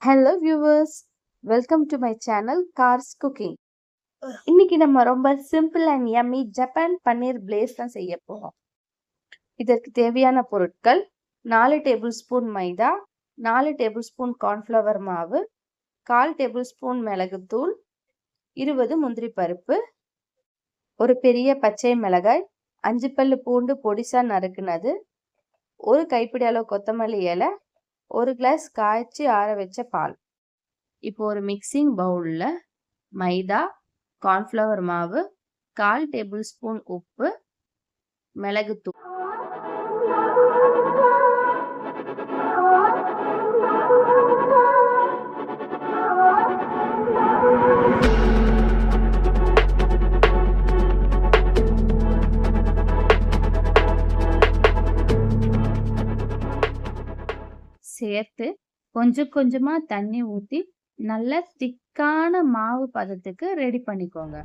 Hello viewers, welcome to my channel cars cooking. இன்னைக்கு நம்ம ரொம்ப simple and yummy Japan paneer பிளேஸ் தான் செய்ய போகிறோம். இதற்கு தேவையான பொருட்கள் 4 tablespoon maida, 4 tablespoon cornflour மாவு, 1/4 டேபிள் ஸ்பூன் மிளகுத்தூள், 20 முந்திரி பருப்பு, ஒரு பெரிய பச்சை மிளகாய், 5 பல்லு பூண்டு பொடிசா நறுக்குனது, ஒரு கைப்பிடி அளவு கொத்தமல்லி இலை, ஒரு கிளாஸ் காய்ச்சி ஆற வச்ச பால். இப்போ ஒரு மிக்சிங் பவுலில் மைதா, கார்ன்ஃப்ளவர் மாவு, 1/4 டேபிள் ஸ்பூன் உப்பு, மிளகுத்தூள், சேர்த்து கொஞ்சம் கொஞ்சமா தண்ணி ஊற்றி நல்ல திக்கான மாவு பதத்துக்கு ரெடி பண்ணிக்கோங்க.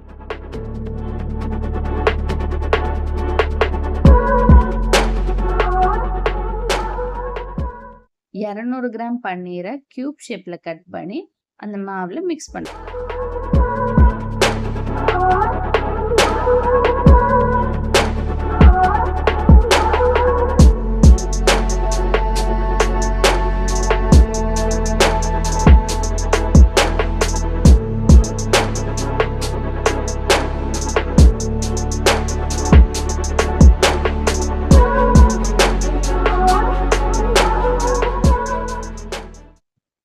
$200 கிராம் பன்னீரை கியூப் ஷேப்ல கட் பண்ணி அந்த மாவுல மிக்ஸ் பண்ணு.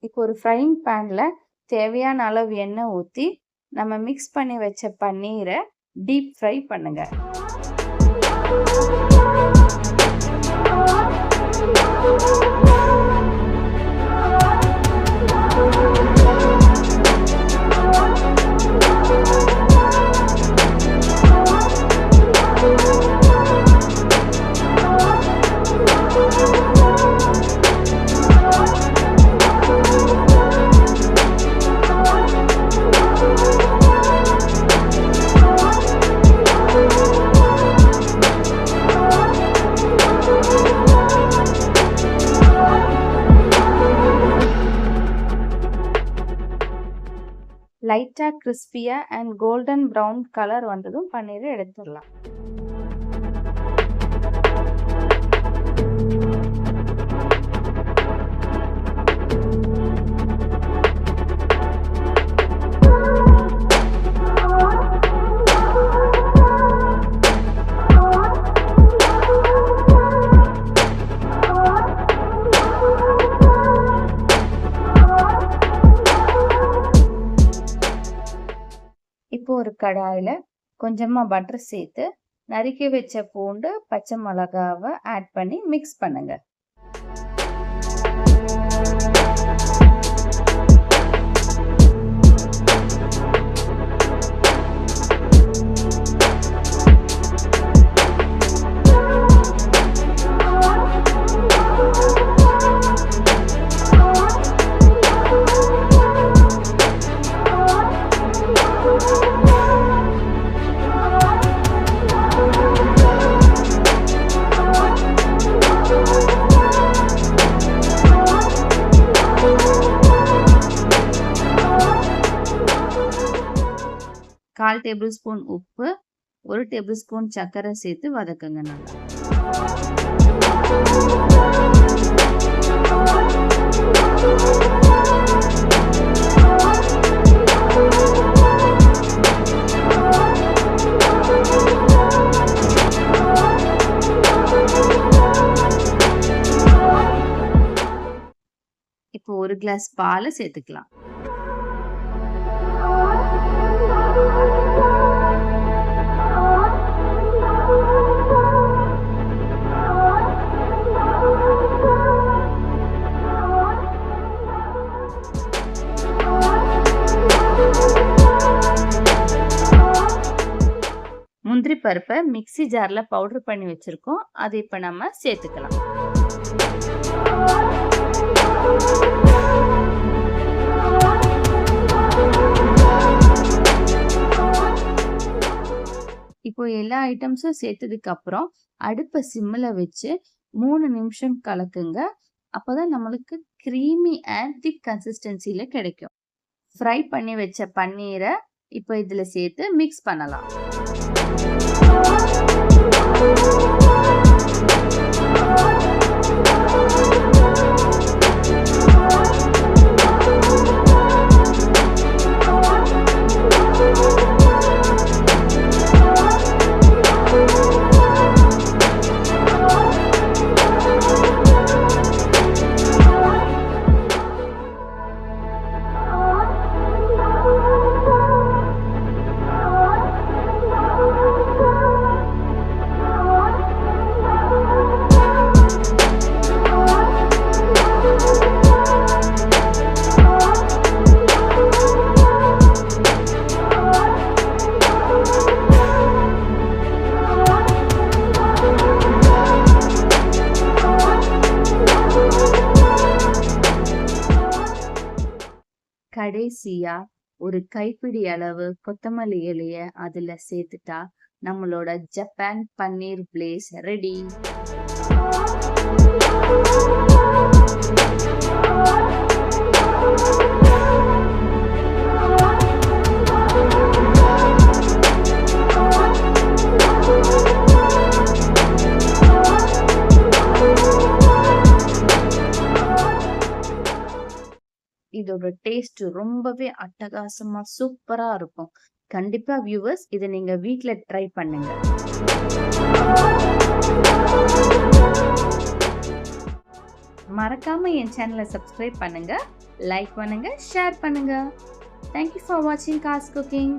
இப்போ ஒரு ஃப்ரைங் பேனில் தேவையான அளவு எண்ணெய் ஊற்றி நம்ம மிக்ஸ் பண்ணி வச்ச பன்னீரை டீப் ஃப்ரை பண்ணுங்க. லைட்டாக கிறிஸ்பியாக அண்ட் கோல்டன் ப்ரௌன் கலர் வந்ததும் பன்னீரை எடுத்துடலாம். இப்போ ஒரு கடாயில் கொஞ்சமாக பட்டர் சேர்த்து நறுக்கி வச்ச பூண்டு, பச்சை மிளகாவை ஆட் பண்ணி மிக்ஸ் பண்ணுங்க. கால் டேபிள் ஸ்பூன் உப்பு, 1 டேபிள் ஸ்பூன் சர்க்கரை சேர்த்து வதக்குங்க நல்லா. இப்போ 1 கிளாஸ் பாலை சேர்த்துக்கலாம். முந்திரி பருப்பை மிக்ஸி ஜாரில் பவுடர் பண்ணி வச்சுருக்கோம். அதை இப்போ நம்ம சேர்த்துக்கலாம். இப்போ எல்லா ஐட்டம்ஸும் சேர்த்ததுக்கு அப்புறம் அடுப்பை சிம்மில் வச்சு 3 நிமிஷம் கலக்குங்க. அப்பதான் நம்மளுக்கு கிரீமி அண்ட் திக் கன்சிஸ்டன்சில கிடைக்கும். ஃப்ரை பண்ணி வச்ச பன்னீரை இப்போ இதுல சேர்த்து மிக்ஸ் பண்ணலாம். கடைசியா ஒரு கைப்பிடி அளவு கொத்தமல்லி இலைய அதுல சேர்த்துட்டா நம்மளோட ஜப்பான் பன்னீர் பிளேஸ் ரெடி. இதோட டேஸ்ட் ரொம்பவே அட்டகாசமா சூப்பரா இருக்கும். கண்டிப்பா வியூவர்ஸ் இதை நீங்க வீட்ல ட்ரை பண்ணுங்க. மறக்காம என் சேனலை சப்ஸ்கிரைப் பண்ணுங்க, லைக் பண்ணுங்க, ஷேர் பண்ணுங்க. Thank you for watching Cars Cooking.